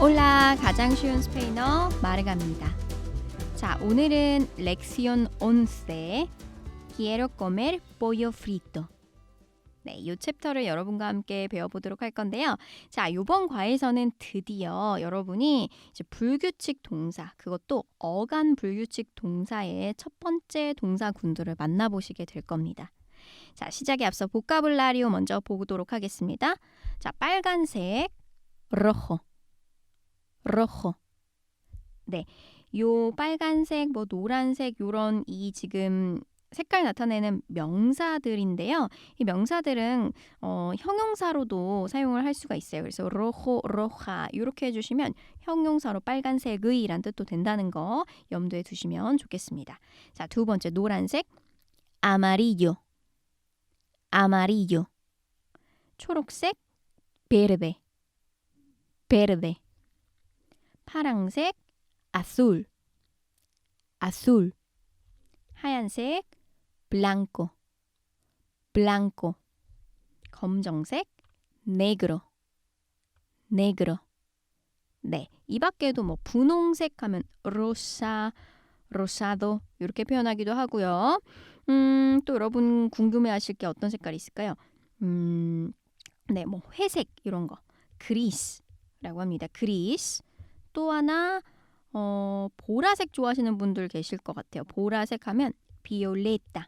올라 가장 쉬운 스페인어 마르가입니다. 자, 오늘은 렉시온 11 Quiero comer pollo frito. 네, 이 챕터를 여러분과 함께 배워보도록 할 건데요. 자, 이번 과에서는 드디어 여러분이 이제 불규칙 동사, 그것도 어간 불규칙 동사의 첫 번째 동사 군두를 만나보시게 될 겁니다. 자, 시작에 앞서 보카블라리오 먼저 보도록 하겠습니다. 자, 빨간색, rojo. rojo. 네, 요 빨간색, 노란색 요런 이 지금 색깔 나타내는 명사들인데요. 이 명사들은 형용사로도 사용을 할 수가 있어요. 그래서 rojo, roja 이렇게 해주시면 형용사로 빨간색의 라는 뜻도 된다는 거 염두에 두시면 좋겠습니다. 자, 두 번째 노란색, amarillo. amarillo. 초록색, verde. verde. 파랑색, azul. azul. 하얀색, blanco. blanco. 검정색, negro. negro. 네, 이 밖에도 분홍색 하면 rosa, rosado 이렇게 표현하기도 하고요. 또 여러분 궁금해하실 게 어떤 색깔이 있을까요? 네, 회색 이런 거, grise라고 합니다. gris. 또 하나 보라색 좋아하시는 분들 계실 것 같아요. 보라색 하면 violeta.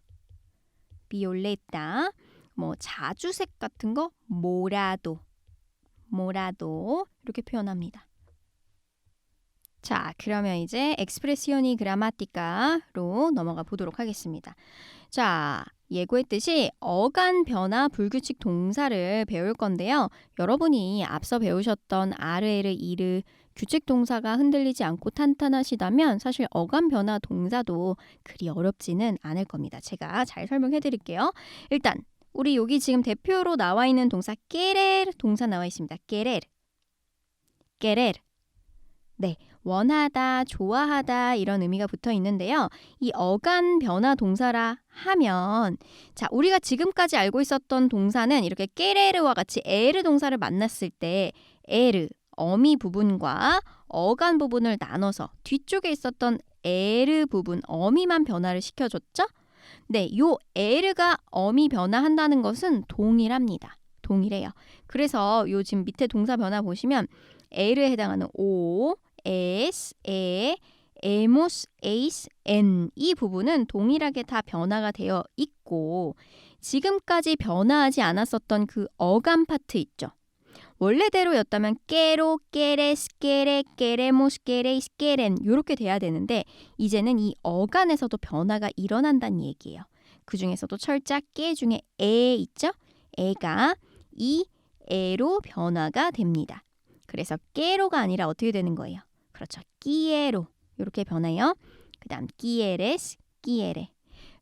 violeta. 자주색 같은 거 morado. morado 이렇게 표현합니다. 자, 그러면 이제 expresioni grammatical로 넘어가 보도록 하겠습니다. 자, 예고했듯이 어간 변화 불규칙 동사를 배울 건데요. 여러분이 앞서 배우셨던 아르에르, 이르 규칙 동사가 흔들리지 않고 탄탄하시다면 사실 어간 변화 동사도 그리 어렵지는 않을 겁니다. 제가 잘 설명해 드릴게요. 일단 우리 여기 지금 대표로 나와 있는 동사 querer 동사 나와 있습니다. querer. querer. 네, 원하다, 좋아하다 이런 의미가 붙어 있는데요. 이 어간 변화 동사라 하면 자, 우리가 지금까지 알고 있었던 동사는 이렇게 querer와 같이 에르 동사를 만났을 때 에르, 어미 부분과 어간 부분을 나눠서 뒤쪽에 있었던 에르 부분, 어미만 변화를 시켜줬죠? 네, 요 에르가 어미 변화한다는 것은 동일합니다. 동일해요. 그래서 요 지금 밑에 동사 변화 보시면 에르에 해당하는 오, es, e, hemos, eis, en 이 부분은 동일하게 다 변화가 되어 있고 지금까지 변화하지 않았었던 그 어감 파트 있죠. 원래대로였다면 quiero, quieres, quiere, queremos, queréis, quieren 이렇게 돼야 되는데 이제는 이 어간에서도 변화가 일어난다는 얘기예요. 그 중에서도 철자 깨 중에 에 있죠? 에가 이 에로 변화가 됩니다. 그래서 quiero가 아니라 어떻게 되는 거예요? 그렇죠. quiero 이렇게 변해요. 그 다음 quieres, quiere.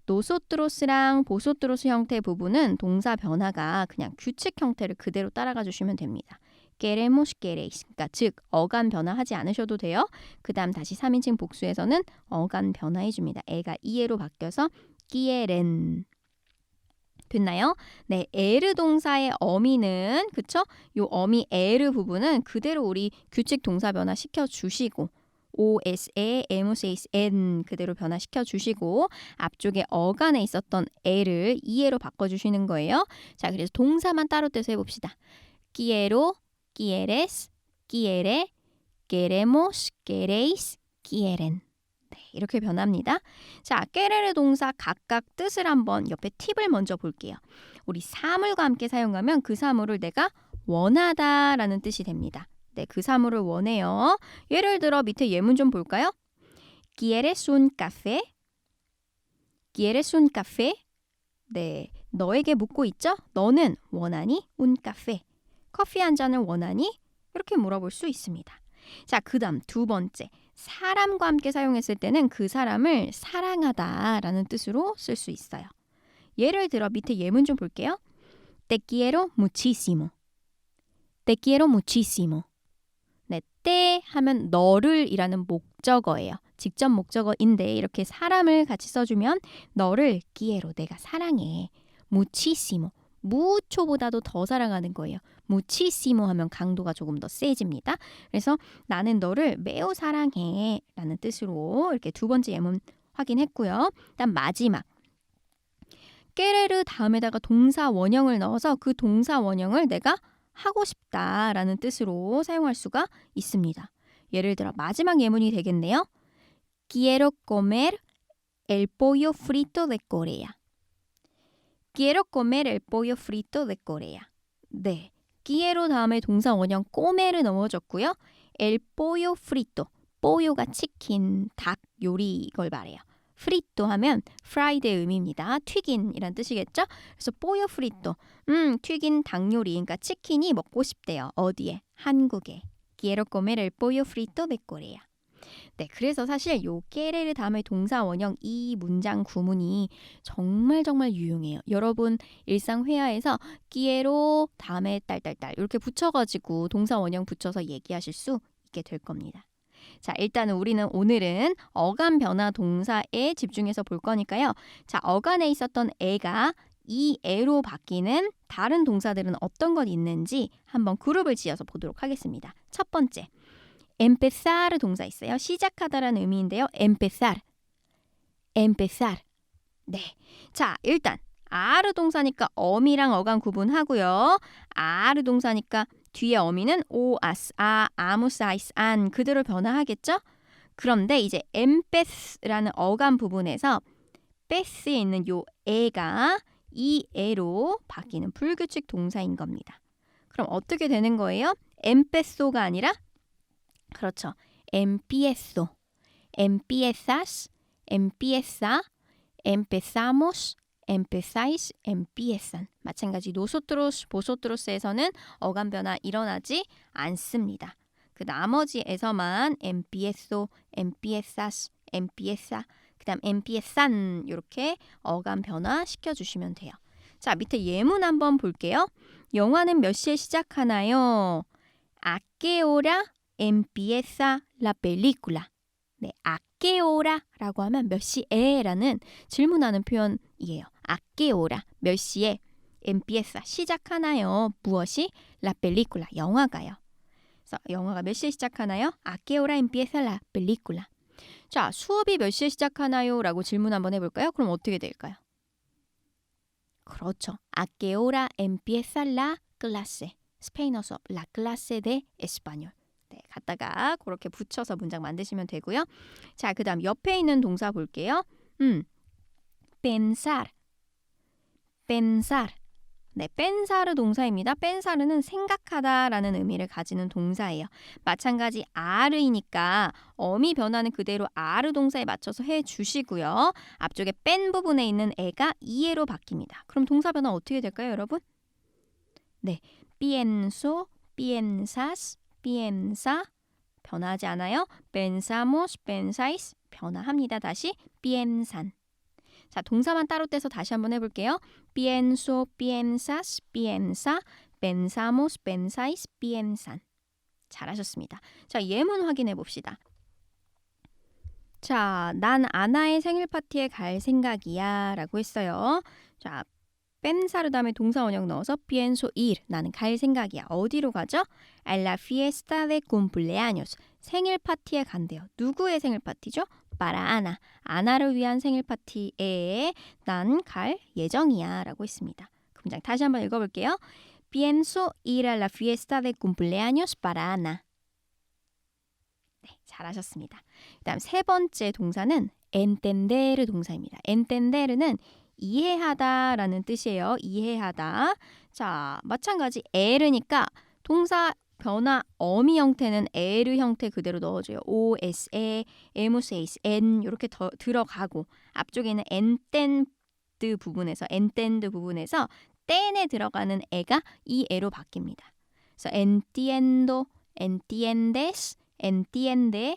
노소트로스랑 보소트로스 형태 부분은 동사 변화가 그냥 규칙 형태를 그대로 따라가 주시면 됩니다. queremos, queréis. 그러니까 즉 어간 변화하지 않으셔도 돼요. 그 다음 다시 3인칭 복수에서는 어간 변화해 줍니다. 에가 이에로 바뀌어서 quieren. 됐나요? 네, 에르 동사의 어미는 그쵸? 요 어미 에르 부분은 그대로 우리 규칙 동사 변화 시켜주시고 OS에 MOS, N 그대로 변화시켜 주시고 앞쪽에 어간에 있었던 L을 EA로 바꿔주시는 거예요. 자, 그래서 동사만 따로 떼서 해봅시다. quiero, quieres, quiere, queremos, queréis, quieren. 네, 이렇게 변합니다. 자, querer의 동사 각각 뜻을 한번 옆에 팁을 먼저 볼게요. 우리 사물과 함께 사용하면 그 사물을 내가 원하다라는 뜻이 됩니다. 네, 그 사물을 원해요. 예를 들어 밑에 예문 좀 볼까요? ¿Quieres un café? ¿Quieres un café? 네, 너에게 묻고 있죠? 너는 원하니? Un café. 커피 한 잔을 원하니? 이렇게 물어볼 수 있습니다. 자, 그 다음 두 번째. 사람과 함께 사용했을 때는 그 사람을 사랑하다라는 뜻으로 쓸 수 있어요. 예를 들어 밑에 예문 좀 볼게요. Te quiero muchísimo. Te quiero muchísimo. 네, 때 하면 너를 이라는 목적어예요. 직접 목적어인데 이렇게 사람을 같이 써주면 너를 quiero, 내가 사랑해. muchísimo, mucho보다도 더 사랑하는 거예요. muchísimo 하면 강도가 조금 더 세집니다. 그래서 나는 너를 매우 사랑해 라는 뜻으로 이렇게 두 번째 예문 확인했고요. 일단 마지막 querer 다음에다가 동사 원형을 넣어서 그 동사 원형을 내가 하고 싶다라는 뜻으로 사용할 수가 있습니다. 예를 들어 마지막 예문이 되겠네요. Quiero comer el pollo frito de Corea. Quiero comer el pollo frito de Corea. 네, quiero 다음에 동사 원형 comer을 넣어줬고요. El pollo frito, pollo가 치킨, 닭 요리 이걸 말해요. 프리또 하면 프라이드의 의미입니다. 튀긴이란 뜻이겠죠? 그래서 pollo frito, 튀긴 닭 요리, 그러니까 치킨이 먹고 싶대요. 어디에? 한국에. Quiero comer el pollo frito de Corea. 네, 그래서 사실 요 querer 다음에 동사 원형 이 문장 구문이 정말 유용해요. 여러분 일상 회화에서 quiero 다음에 딸딸딸 이렇게 붙여가지고 동사 원형 붙여서 얘기하실 수 있게 될 겁니다. 자, 일단은 우리는 오늘은 어감 변화 동사에 집중해서 볼 거니까요. 자, 어간에 있었던 애가 이 애로 바뀌는 다른 동사들은 어떤 것 있는지 한번 그룹을 지어서 보도록 하겠습니다. 첫 번째, empezar 동사 있어요. 시작하다라는 의미인데요. empezar. 네. 자, 일단 are 동사니까 어미랑 어간 구분하고요. are 동사니까 뒤에 어미는 o, as, a, amus, ais, an 그대로 변화하겠죠? 그런데 이제 empez라는 어간 부분에서 pes에 있는 요 애가 이 애로 바뀌는 불규칙 동사인 겁니다. 그럼 어떻게 되는 거예요? empezo가 아니라 그렇죠. empiezo, empiezas, empieza, empezamos, empezáis, empiezan. 마찬가지 nosotros, vosotros,에서는 어감 변화 일어나지 않습니다. 그 나머지에서만 empiezo, empiezas, empieza, 그 다음 empiezan 이렇게 어감 변화 시켜주시면 돼요. 자, 밑에 예문 한번 볼게요. 영화는 몇 시에 시작하나요? ¿A qué hora empieza la película? 네, ¿a qué hora라고 하면 몇 시에라는 질문하는 표현이에요. ¿A qué hora? 몇 시에 empieza 시작하나요? 무엇이? La película 영화가요. 그래서 영화가 몇 시에 시작하나요? ¿A qué hora empieza la película? 자, 수업이 몇 시에 시작하나요? 라고 질문 한번 해볼까요? 그럼 어떻게 될까요? 그렇죠. ¿A qué hora empieza la clase? 스페인어 수업, la clase de español. 네, 갖다가 그렇게 붙여서 문장 만드시면 되고요. 자, 그 다음 옆에 있는 동사 볼게요. pensar. 네, pensar 동사입니다. pensar는 생각하다라는 의미를 가지는 동사예요. 마찬가지 are이니까 어미 변화는 그대로 are 동사에 맞춰서 해주시고요. 앞쪽에 pen 부분에 있는 애가 이해로 바뀝니다. 그럼 동사 변화 어떻게 될까요, 여러분? 네, pienso, piensas, piensa 변하지 않아요. pensamos, pensáis 변화합니다. 다시 piensan. 자, 동사만 따로 떼서 다시 한번 해볼게요. pienso, piensas, piensa, pensamos, pensáis, piensan. 잘하셨습니다. 자, 예문 확인해 봅시다. 자, 난 아나의 생일 파티에 갈 생각이야 라고 했어요. 자, pensar 다음에 동사 원형 넣어서 pienso ir. 나는 갈 생각이야. 어디로 가죠? A la fiesta de cumpleaños. 생일 파티에 간대요. 누구의 생일 파티죠? para Ana. 아나를 위한 생일 파티에 난 갈 예정이야 라고 했습니다. 그 문장 다시 한번 읽어볼게요. Pienso ir a la fiesta de cumpleaños para Ana. 네, 잘하셨습니다. 그 다음 세 번째 동사는 entender 동사입니다. entender는 이해하다라는 뜻이에요. 이해하다. 자, 마찬가지 에르니까 동사 변화 어미 형태는 에르 형태 그대로 넣어줘요. o, s, e, emus, eis, en 이렇게 들어가고 앞쪽에 있는 entend 부분에서 땐에 들어가는 애가 이 애로 바뀝니다. 그래서 entiendo, entiendes, entiende,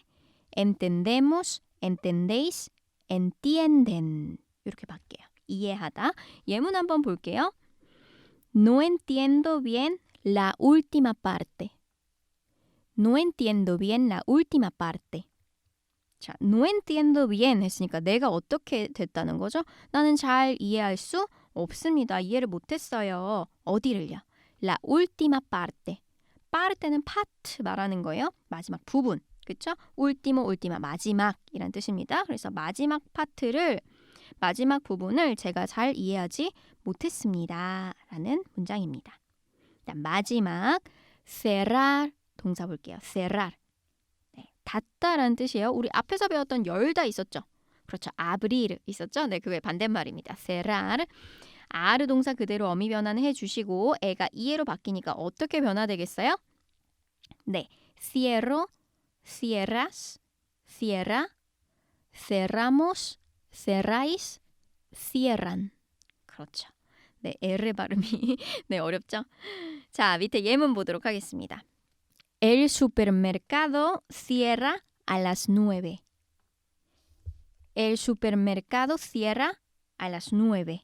entendemos, entendéis, entienden 이렇게 바뀌어요. 이해하다. 예문 한번 볼게요. No entiendo bien la última parte. No entiendo bien la última parte. 자, no entiendo bien 했으니까 내가 어떻게 됐다는 거죠? 나는 잘 이해할 수 없습니다. 이해를 못했어요. 어디를요? La última parte. parte는 파트 말하는 거예요. 마지막 부분. 그쵸? último, última, 마지막이란 뜻입니다. 그래서 마지막 마지막 부분을 제가 잘 이해하지 못했습니다. 라는 문장입니다. 마지막 cerrar 동사 볼게요. cerrar. 네, 닫다라는 뜻이에요. 우리 앞에서 배웠던 열다 있었죠? 그렇죠. abrir 있었죠? 네, 그게 반대말입니다. cerrar. r 동사 그대로 어미 변환을 해주시고 애가 이해로 바뀌니까 어떻게 변화되겠어요? 네, cierro, cierras, cierra, cerramos, cerráis, cierran. 그렇죠. 네, L의 발음이 네, 어렵죠? 자, 밑에 예문 보도록 하겠습니다. El supermercado cierra a las 9. El supermercado cierra a las 9.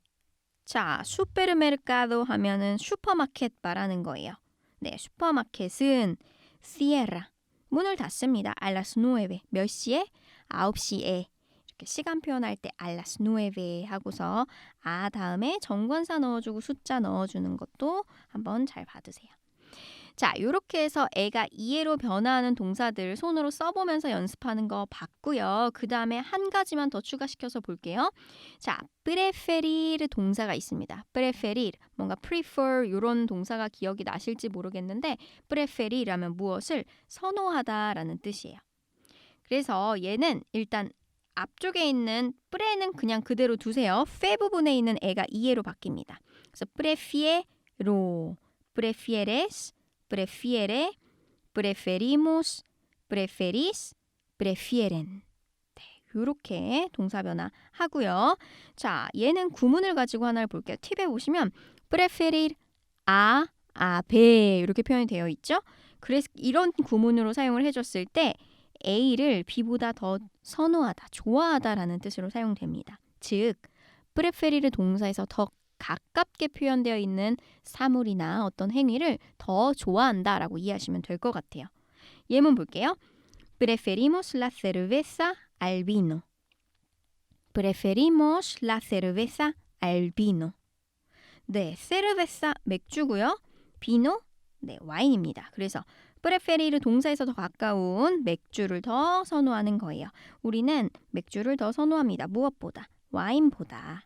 자, supermercado 하면은 슈퍼마켓 말하는 거예요. 네, 슈퍼마켓은 cierra, 문을 닫습니다. a las 9. 몇 시에? 9시에. 이렇게 시간 표현할 때 a las 9 하고서 다음에 정관사 넣어주고 숫자 넣어주는 것도 한번 잘 봐두세요. 자, 이렇게 해서 애가 이해로 변화하는 동사들 손으로 써보면서 연습하는 거 봤고요. 그 다음에 한 가지만 더 추가시켜서 볼게요. 자, preferir 동사가 있습니다. preferir, 뭔가 prefer 이런 동사가 기억이 나실지 모르겠는데 preferir 하면 무엇을 선호하다라는 뜻이에요. 그래서 얘는 일단 앞쪽에 있는 pre는 그냥 그대로 두세요. fe 부분에 있는 애가 이해로 바뀝니다. 그래서 prefiero, prefieres, prefiere, preferimos, preferís, prefieren. 네, 이렇게 동사 변화 하고요. 자, 얘는 구문을 가지고 하나를 볼게요. 팁에 보시면 preferir a, b 이렇게 표현이 되어 있죠. 그래서 이런 구문으로 사용을 해줬을 때 A를 B보다 더 선호하다, 좋아하다라는 뜻으로 사용됩니다. 즉, preferir 동사에서 더 가깝게 표현되어 있는 사물이나 어떤 행위를 더 좋아한다라고 이해하시면 될 것 같아요. 예문 볼게요. Preferimos la cerveza al vino. Preferimos la cerveza al vino. 네, cerveza 맥주고요. vino 네, 와인입니다. 그래서 preferir 동사에서 더 가까운 맥주를 더 선호하는 거예요. 우리는 맥주를 더 선호합니다. 무엇보다? 와인보다.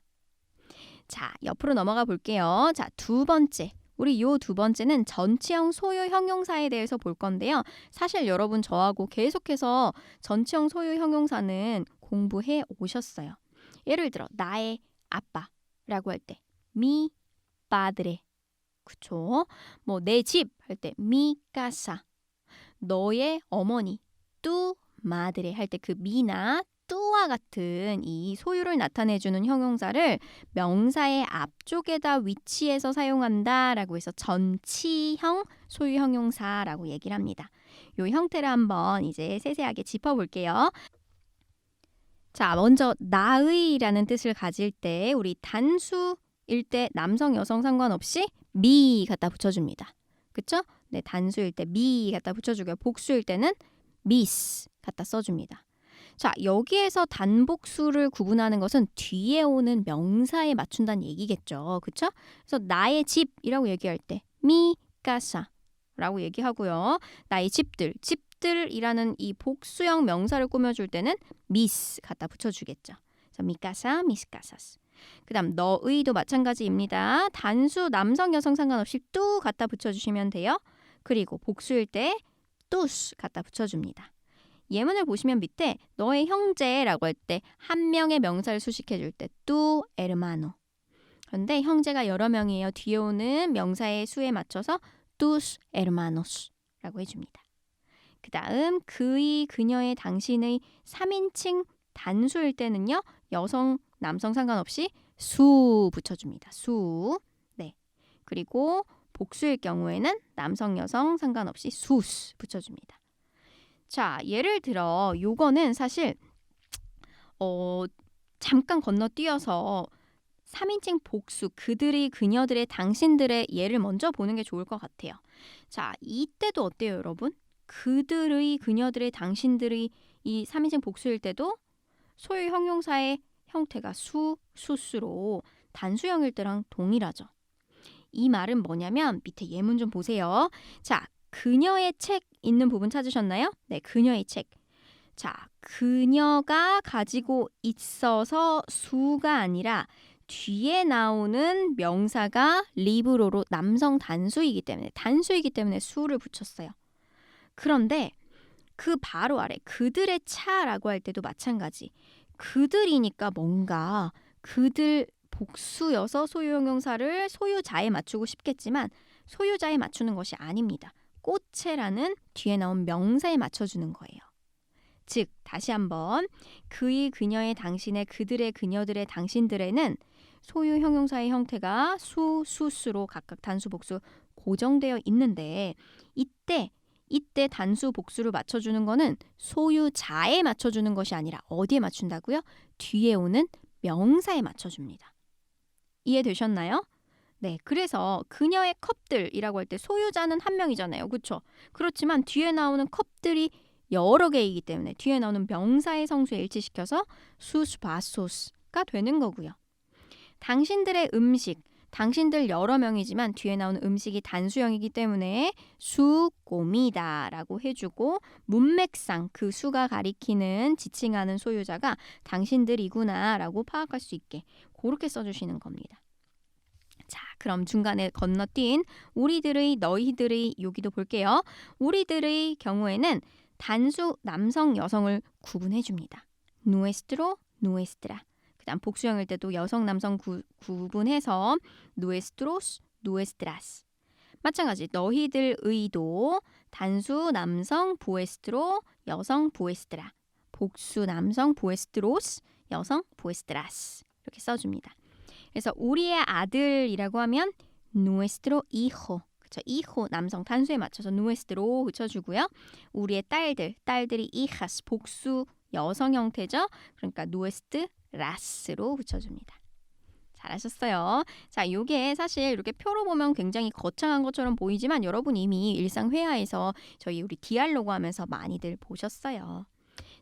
자, 옆으로 넘어가 볼게요. 자, 두 번째. 우리 요 두 번째는 전치형 소유 형용사에 대해서 볼 건데요. 사실 여러분 저하고 계속해서 전치형 소유 형용사는 공부해 오셨어요. 예를 들어 나의 아빠라고 할 때 mi padre. 그쵸? 뭐 내 집 할 때 mi casa. 너의 어머니 tu madre 할 때 그 mi나 뚜와 같은 이 소유를 나타내주는 형용사를 명사의 앞쪽에다 위치해서 사용한다라고 해서 전치형 소유 형용사라고 얘기를 합니다. 이 형태를 한번 이제 세세하게 짚어볼게요. 자, 먼저 나의라는 뜻을 가질 때 우리 단수일 때 남성 여성 상관없이 미 갖다 붙여줍니다. 그쵸? 네, 단수일 때 미 갖다 붙여주고요. 복수일 때는 미스 갖다 써줍니다. 자, 여기에서 단복수를 구분하는 것은 뒤에 오는 명사에 맞춘다는 얘기겠죠. 그쵸? 그래서 나의 집이라고 얘기할 때 mi casa라고 얘기하고요. 나의 집들이라는 이 복수형 명사를 꾸며줄 때는 mis 갖다 붙여주겠죠. 그래서 mi casa, mis casas. 그 다음 너의도 마찬가지입니다. 단수 남성 여성 상관없이 뚜 갖다 붙여주시면 돼요. 그리고 복수일 때 tus 갖다 붙여줍니다. 예문을 보시면 밑에 너의 형제라고 할 때 한 명의 명사를 수식해 줄 때 tu hermano. 그런데 형제가 여러 명이에요. 뒤에 오는 명사의 수에 맞춰서 tus hermanos라고 해줍니다. 그 다음 그의, 그녀의, 당신의 3인칭 단수일 때는요. 여성, 남성 상관없이 수 붙여줍니다. 수. 네. 그리고 복수일 경우에는 남성, 여성 상관없이 sus 붙여줍니다. 자, 예를 들어 요거는 사실 잠깐 건너뛰어서 3인칭 복수, 그들의, 그녀들의, 당신들의 예를 먼저 보는 게 좋을 것 같아요. 자, 이때도 어때요, 여러분? 그들의, 그녀들의, 당신들의 이 3인칭 복수일 때도 소유 형용사의 형태가 수, 수수로 단수형일 때랑 동일하죠. 이 말은 뭐냐면 밑에 예문 좀 보세요. 자, 그녀의 책 있는 부분 찾으셨나요? 네, 그녀의 책. 자, 그녀가 가지고 있어서 수가 아니라 뒤에 나오는 명사가 리브로로 남성 단수이기 때문에 수를 붙였어요. 그런데 그 바로 아래 그들의 차라고 할 때도 마찬가지. 그들이니까 뭔가 그들 복수여서 소유형용사를 소유자에 맞추고 싶겠지만 소유자에 맞추는 것이 아닙니다. 꽃채라는 뒤에 나온 명사에 맞춰주는 거예요. 즉 다시 한번 그의, 그녀의, 당신의, 그들의, 그녀들의, 당신들에는 소유 형용사의 형태가 수, 수수로 각각 단수, 복수 고정되어 있는데 이때 단수, 복수를 맞춰주는 거는 소유자에 맞춰주는 것이 아니라 어디에 맞춘다고요? 뒤에 오는 명사에 맞춰줍니다. 이해되셨나요? 네, 그래서 그녀의 컵들이라고 할 때 소유자는 한 명이잖아요. 그렇죠? 그렇지만 뒤에 나오는 컵들이 여러 개이기 때문에 뒤에 나오는 명사의 성수에 일치시켜서 수스 바소스가 되는 거고요. 당신들의 음식, 당신들 여러 명이지만 뒤에 나오는 음식이 단수형이기 때문에 수 꼬미다라고 해주고 문맥상 그 수가 가리키는 지칭하는 소유자가 당신들이구나라고 파악할 수 있게 그렇게 써주시는 겁니다. 자, 그럼 중간에 건너뛴 우리들의, 너희들의 여기도 볼게요. 우리들의 경우에는 단수 남성, 여성을 구분해 줍니다. nuestro, nuestra. 그다음 복수형일 때도 여성, 남성 구분해서 nuestros, nuestras. 마찬가지 너희들의도 단수 남성 vuestro, 여성 vuestra. 복수 남성 vuestros, 여성 vuestras. 이렇게 써줍니다. 그래서 우리의 아들이라고 하면 nuestro hijo. 그렇죠? hijo 남성 단수에 맞춰서 nuestro 붙여주고요. 우리의 딸들이 hijas 복수 여성 형태죠. 그러니까 nuestras로 붙여줍니다. 잘하셨어요. 자, 이게 사실 이렇게 표로 보면 굉장히 거창한 것처럼 보이지만 여러분 이미 일상 회화에서 저희 우리 디알로그 하면서 많이들 보셨어요.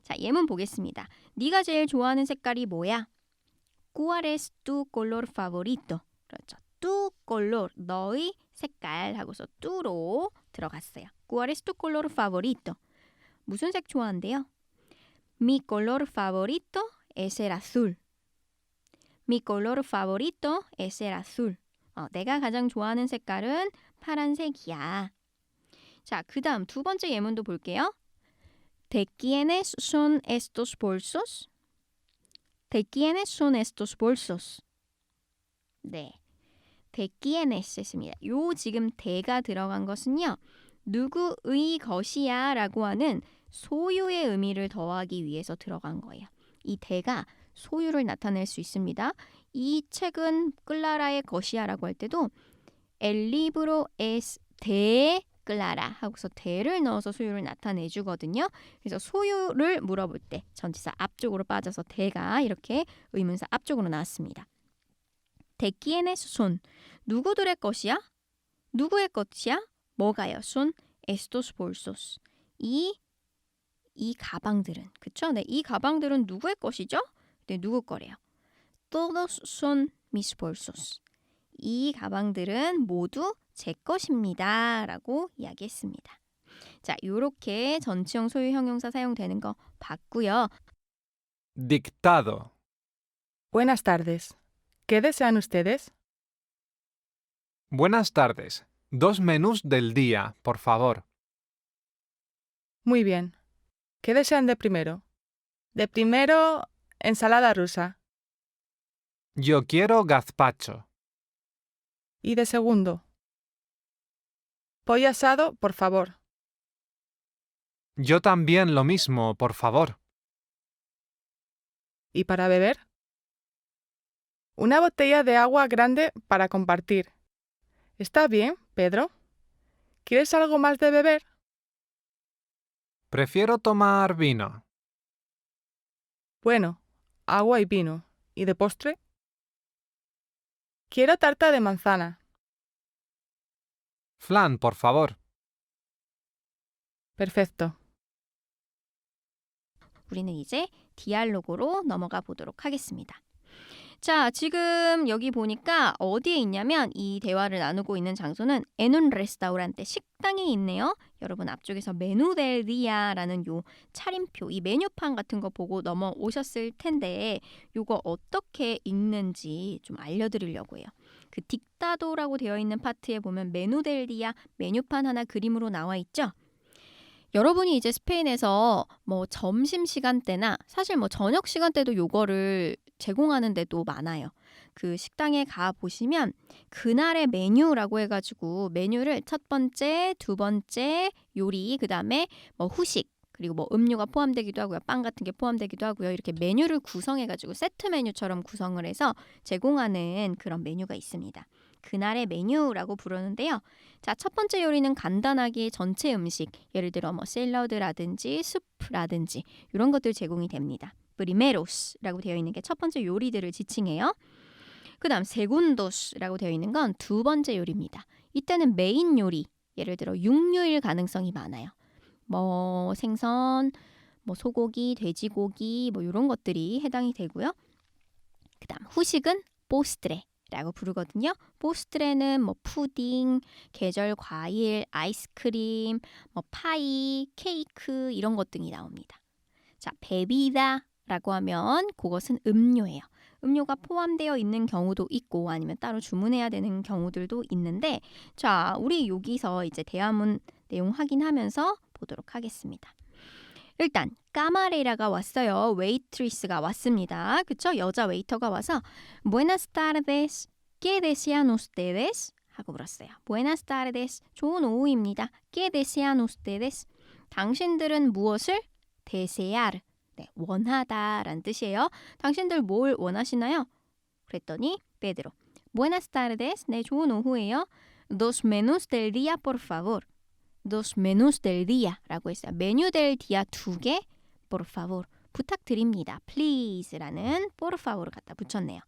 자, 예문 보겠습니다. 네가 제일 좋아하는 색깔이 뭐야? ¿Cuál es tu color favorito? 그렇죠. tu color, 너의 색깔 하고서 tu로 들어갔어요. ¿Cuál es tu color favorito? 무슨 색 좋아한대요? Mi color favorito es el azul. Mi color favorito es el azul. 내가 가장 좋아하는 색깔은 파란색이야. 자, 그 다음 두 번째 예문도 볼게요. ¿De quiénes son estos bolsos? ¿De quiénes son estos bolsos? 네, ¿de quiénes 했습니다. 요 지금 대가 들어간 것은요. 누구의 것이야 라고 하는 소유의 의미를 더하기 위해서 들어간 거예요. 이 대가 소유를 나타낼 수 있습니다. 이 책은 클라라의 것이야 라고 할 때도 El libro es de 클라라 하고서 대를 넣어서 소유를 나타내 주거든요. 그래서 소유를 물어볼 때 전치사 앞쪽으로 빠져서 대가 이렇게 의문사 앞쪽으로 나왔습니다. De quiénes son? 누구들의 것이야? 누구의 것이야? 뭐가요? son estos bolsos. 이 가방들은, 그쵸? 네, 이 가방들은 누구의 것이죠? 네, 누구 거래요? Todos son mis bolsos. 이 가방들은 모두 제 것입니다. 라고 이야기했습니다. 자, 요렇게 전치형 소유 형용사 사용되는 거 봤고요. Dictado. Buenas tardes. ¿Qué desean ustedes? Buenas tardes. 2 menús del día, por favor. Muy bien. ¿Qué desean de primero? De primero, ensalada rusa. Yo quiero gazpacho. Y de segundo, pollo asado, por favor. Yo también lo mismo, por favor. ¿Y para beber? Una botella de agua grande para compartir. ¿Está bien, Pedro? ¿Quieres algo más de beber? Prefiero tomar vino. Bueno, agua y vino. ¿Y de postre? Quiero tarta de manzana. Flan, por favor. Perfecto. 우리는 이제 디알로그로 넘어가 보도록 하겠습니다. 자, 지금 여기 보니까 어디에 있냐면 이 대화를 나누고 있는 장소는 en un restaurante 식당에 있네요. 여러분 앞쪽에서 메뉴 델 디아라는 요 차림표, 이 메뉴판 같은 거 보고 넘어오셨을 텐데 요거 어떻게 읽는지 좀 알려드리려고 해요. 그 딕다도라고 되어 있는 파트에 보면 메뉴 델 디아 메뉴판 하나 그림으로 나와 있죠. 여러분이 이제 스페인에서 뭐 점심 시간대나 사실 뭐 저녁 시간대도 요거를 제공하는 데도 많아요. 그 식당에 가 보시면 그날의 메뉴라고 해가지고 메뉴를 첫 번째, 두 번째 요리, 그 다음에 뭐 후식, 그리고 뭐 음료가 포함되기도 하고요. 빵 같은 게 포함되기도 하고요. 이렇게 메뉴를 구성해가지고 세트 메뉴처럼 구성을 해서 제공하는 그런 메뉴가 있습니다. 그날의 메뉴라고 부르는데요. 자, 첫 번째 요리는 간단하게 전체 음식, 예를 들어 뭐 샐러드라든지 수프라든지 이런 것들 제공이 됩니다. primeros라고 되어 있는 게 첫 번째 요리들을 지칭해요. 그 다음 segundos,라고 되어 있는 건 두 번째 요리입니다. 이때는 메인 요리, 예를 들어 육류일 가능성이 많아요. 뭐 생선, 뭐 소고기, 돼지고기 뭐 이런 것들이 해당이 되고요. 그 다음 후식은 postre,라고 부르거든요. 포스트레는 뭐 푸딩, 계절 과일, 아이스크림, 뭐 파이, 케이크 이런 것 등이 나옵니다. 자, 베비다라고 하면 그것은 음료예요. 음료가 포함되어 있는 경우도 있고 아니면 따로 주문해야 되는 경우들도 있는데 자, 우리 여기서 이제 대화문 내용 확인하면서 보도록 하겠습니다. 일단 까마레라가 왔어요. 웨이트리스가 왔습니다. 그쵸? 여자 웨이터가 와서 Buenas tardes, ¿qué desean ustedes? 하고 물었어요. Buenas tardes, 좋은 오후입니다. ¿Qué desean ustedes? 당신들은 무엇을? desear, 네, 원하다라는 뜻이에요. 당신들 뭘 원하시나요? 그랬더니 페드로 Buenas tardes, 네, 좋은 오후예요. Dos menús del día, por favor. Dos menús del dia라고 했어요. 메뉴 델 디아 2개, por favor. 부탁드립니다. please라는 por favor 갖다 붙였네요.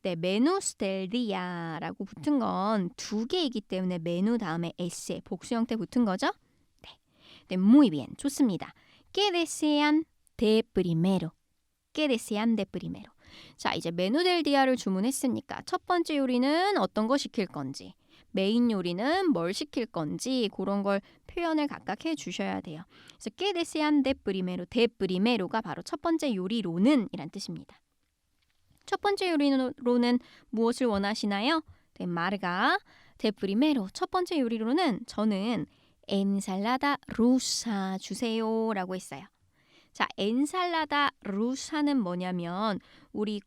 네, menús del dia라고 붙은 건 2개이기 때문에 메뉴 다음에 s에 복수 형태 붙은 거죠? 네, 네, muy bien, 좋습니다. ¿Qué desean de primero? ¿Qué desean de primero? 자, 이제 메뉴 델 디아를 주문했으니까 첫 번째 요리는 어떤 거 시킬 건지, 메인 요리는 뭘 시킬 건지 그런 걸 표현을 각각 해주셔야 돼요. 그래서 ¿Qué desean de primero? de primero가 바로 첫 번째 요리로는 이란 뜻입니다. 첫 번째 요리로는 무엇을 원하시나요? 네, 마르가 de primero 첫 번째 요리로는 저는 ensalada rusa 주세요 라고 했어요. 자, 엔살라다 루사는 뭐냐면 우리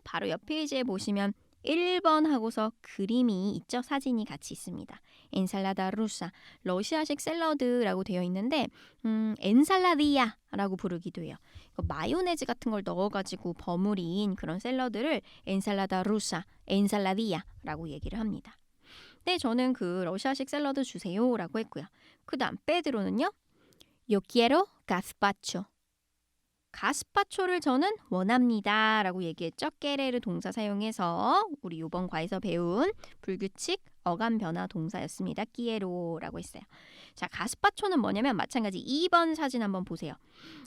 바로 옆 페이지에 보시면 1번 하고서 그림이 있죠? 사진이 같이 있습니다. 엔살라다 루사, 러시아식 샐러드라고 되어 있는데 엔살라디아라고 부르기도 해요. 마요네즈 같은 걸 넣어가지고 버무린 그런 샐러드를 엔살라다 루사, 엔살라디아라고 얘기를 합니다. 네, 저는 그 러시아식 샐러드 주세요라고 했고요. 그 다음 페드로는요. Yo quiero gazpacho. 가스파초를 저는 원합니다 라고 얘기했죠. 깨레르 동사 사용해서 우리 이번 과에서 배운 불규칙 어감 변화 동사였습니다. 끼에로라고 했어요. 자, 가스파초는 뭐냐면 마찬가지 2번 사진 한번 보세요.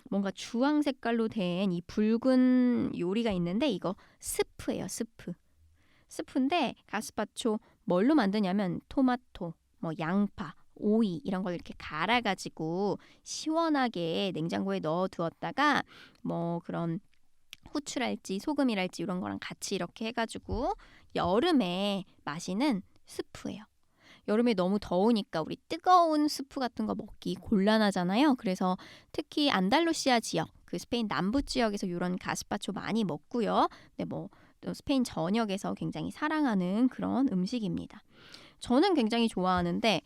뭔가 주황 색깔로 된 이 붉은 요리가 있는데 이거 스프예요. 스프인데 가스파초 뭘로 만드냐면 토마토, 뭐 양파, 오이 이런 걸 이렇게 갈아가지고 시원하게 냉장고에 넣어두었다가 뭐 그런 후추랄지 소금이랄지 이런 거랑 같이 이렇게 해가지고 여름에 마시는 스프예요. 여름에 너무 더우니까 우리 뜨거운 스프 같은 거 먹기 곤란하잖아요. 그래서 특히 안달루시아 지역, 그 스페인 남부 지역에서 이런 가스파초 많이 먹고요. 네, 뭐 또 스페인 전역에서 굉장히 사랑하는 그런 음식입니다. 저는 굉장히 좋아하는데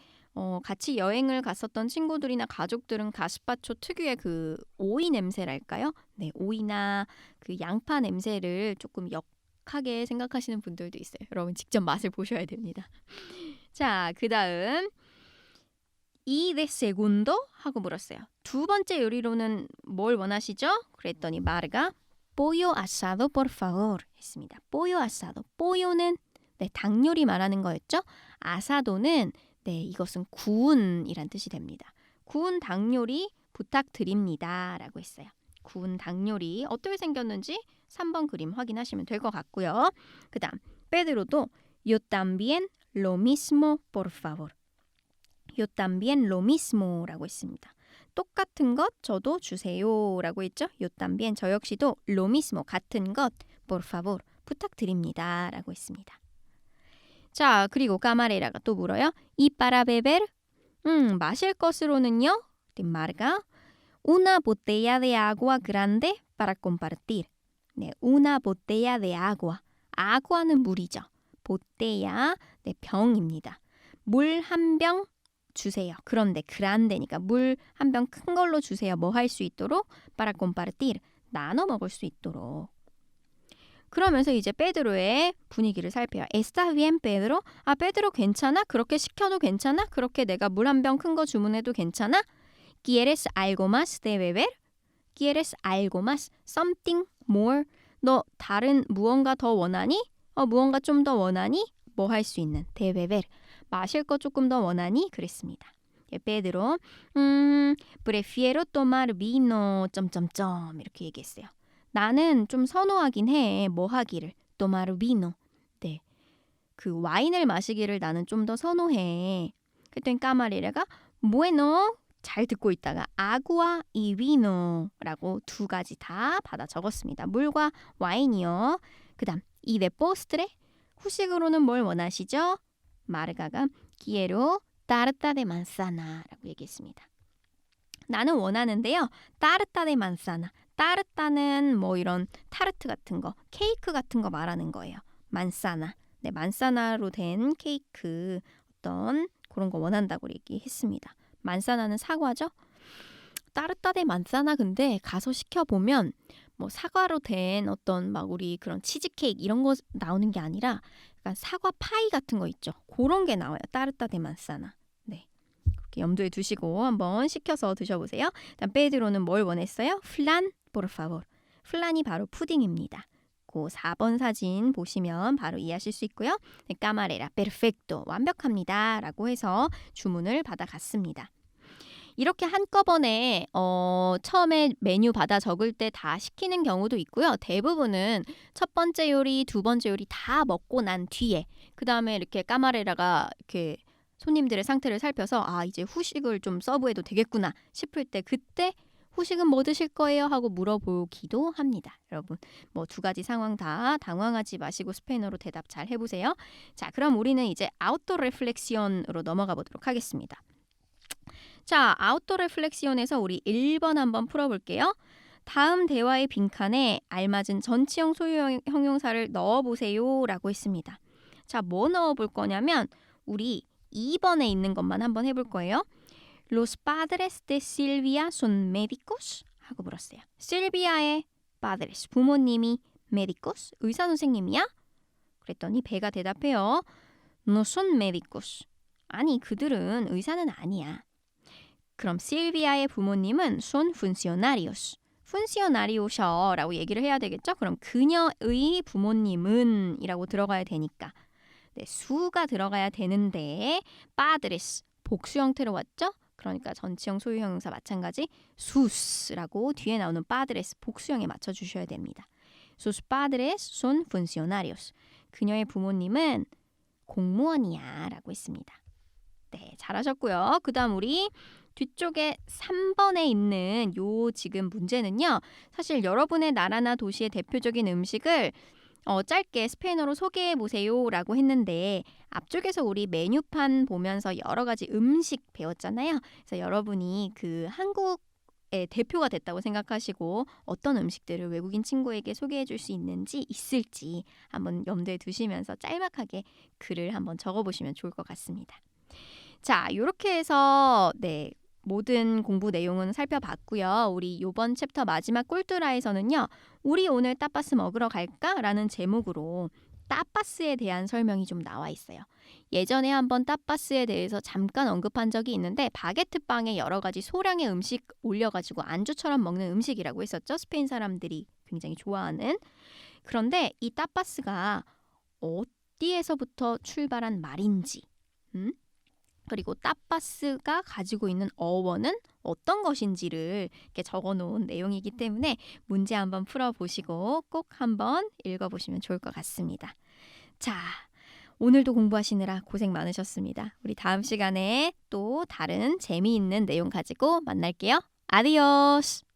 같이 여행을 갔었던 친구들이나 가족들은 가스파초 특유의 그 오이 냄새랄까요? 네, 오이나 그 양파 냄새를 조금 역하게 생각하시는 분들도 있어요. 여러분 직접 맛을 보셔야 됩니다. 자, 그 다음 y de segundo 하고 물었어요. 두 번째 요리로는 뭘 원하시죠? 그랬더니 마르가 pollo asado por favor 했습니다. pollo asado. pollo는 네, 닭 요리 말하는 거였죠? 아사도는 네, 이것은 구운이란 뜻이 됩니다. 구운 닭 요리 부탁드립니다 라고 했어요. 구운 닭 요리 어떻게 생겼는지 3번 그림 확인하시면 될 것 같고요. 그 다음 페드로도 Yo también lo mismo, por favor. Yo también lo mismo라고 했습니다. 똑같은 것 저도 주세요라고 했죠. Yo también 저 역시도 lo mismo 같은 것 por favor 부탁드립니다라고 했습니다. 자, 그리고 까마레라가 또 물어요. Y para beber 마실 것으로는요. marca una botella de agua grande para compartir. 네, una botella de agua. agua는 물이죠. botella 네, 병입니다. 물 한 병 주세요. 그런데 grande니까 물 한 병 큰 걸로 주세요. 뭐 할 수 있도록 para compartir. 나눠 먹을 수 있도록. 그러면서 이제 페드로의 분위기를 살펴요. Está bien, Pedro? 아, 페드로 괜찮아? 그렇게 시켜도 괜찮아? 그렇게 내가 물 한 병 큰 거 주문해도 괜찮아? ¿Quieres algo más de beber? ¿Quieres algo más? Something more? 너 다른 무언가 더 원하니? 무언가 좀 더 원하니? 뭐 할 수 있는? de beber. 마실 거 조금 더 원하니? 그랬습니다. 페드로, prefiero tomar vino, 점점점 이렇게 얘기했어요. 나는 좀 선호하긴 해. 뭐 하기를? tomar vino. 네. 그 와인을 마시기를 나는 좀 더 선호해. 그랬더니 까마리레가 bueno. 잘 듣고 있다가 agua y vino라고 두 가지 다 받아 적었습니다. 물과 와인이요. 그 다음 y de postre. 후식으로는 뭘 원하시죠? 마르가가 quiero tarta de manzana라고 얘기했습니다. 나는 원하는데요. tarta de manzana. 따르따는 뭐 이런 타르트 같은 거, 케이크 같은 거 말하는 거예요. 만사나. 네, 만사나로 된 케이크 어떤 그런 거 원한다고 얘기했습니다. 만사나는 사과죠. 따르따데 만사나 근데 가서 시켜보면 뭐 사과로 된 어떤 막 우리 그런 치즈케이크 이런 거 나오는 게 아니라 약간 사과 파이 같은 거 있죠. 그런 게 나와요. 따르따데 만사나. 네. 그렇게 염두에 두시고 한번 시켜서 드셔보세요. 일단 페드로는 뭘 원했어요? 플란 por favor. 플란이 바로 푸딩입니다. 그 4번 사진 보시면 바로 이해하실 수 있고요. 네, 까마레라, perfecto, 완벽합니다. 라고 해서 주문을 받아갔습니다. 이렇게 한꺼번에 처음에 메뉴 받아 적을 때 다 시키는 경우도 있고요. 대부분은 첫 번째 요리, 두 번째 요리 다 먹고 난 뒤에 그 다음에 이렇게 까마레라가 이렇게 손님들의 상태를 살펴서 아 이제 후식을 좀 서브해도 되겠구나 싶을 때 그때 후식은 뭐 드실 거예요? 하고 물어보기도 합니다. 여러분 뭐 두 가지 상황 다 당황하지 마시고 스페인어로 대답 잘 해보세요. 자, 그럼 우리는 이제 아우토 레플렉시온으로 넘어가 보도록 하겠습니다. 자, 아우토 레플렉시온에서 우리 1번 한번 풀어볼게요. 다음 대화의 빈칸에 알맞은 전치형 소유형 형용사를 넣어보세요 라고 했습니다. 자, 뭐 넣어볼 거냐면 우리 2번에 있는 것만 한번 해볼 거예요. Los padres de Silvia son médicos? 하고 물었어요. 실비아의 padres, 부모님이 médicos? 의사 선생님이야? 그랬더니 배가 대답해요. No son médicos. 아니, 그들은 의사는 아니야. 그럼 실비아의 부모님은 son funcionarios. funcionario셔 라고 얘기를 해야 되겠죠? 그럼 그녀의 부모님은 이라고 들어가야 되니까. 네, 수가 들어가야 되는데 padres, 복수 형태로 왔죠? 그러니까 전치형 소유형 형사 마찬가지 sus라고 뒤에 나오는 padres 복수형에 맞춰주셔야 됩니다. Sus padres son funcionarios. 그녀의 부모님은 공무원이야 라고 했습니다. 네, 잘하셨고요. 그 다음 우리 뒤쪽에 3번에 있는 요 지금 문제는요. 사실 여러분의 나라나 도시의 대표적인 음식을 짧게 스페인어로 소개해보세요 라고 했는데 앞쪽에서 우리 메뉴판 보면서 여러 가지 음식 배웠잖아요. 그래서 여러분이 그 한국의 대표가 됐다고 생각하시고 어떤 음식들을 외국인 친구에게 소개해줄 수 있을지 한번 염두에 두시면서 짤막하게 글을 한번 적어보시면 좋을 것 같습니다. 자, 이렇게 해서 네. 모든 공부 내용은 살펴봤고요. 우리 이번 챕터 마지막 꿀뚜라에서는요. 우리 오늘 따빠스 먹으러 갈까? 라는 제목으로 따빠스에 대한 설명이 좀 나와 있어요. 예전에 한번 따빠스에 대해서 잠깐 언급한 적이 있는데 바게트 빵에 여러 가지 소량의 음식 올려가지고 안주처럼 먹는 음식이라고 했었죠. 스페인 사람들이 굉장히 좋아하는. 그런데 이 따빠스가 어디에서부터 출발한 말인지 그리고 타파스가 가지고 있는 어원은 어떤 것인지를 이렇게 적어놓은 내용이기 때문에 문제 한번 풀어보시고 꼭 한번 읽어보시면 좋을 것 같습니다. 자, 오늘도 공부하시느라 고생 많으셨습니다. 우리 다음 시간에 또 다른 재미있는 내용 가지고 만날게요. 아디오스!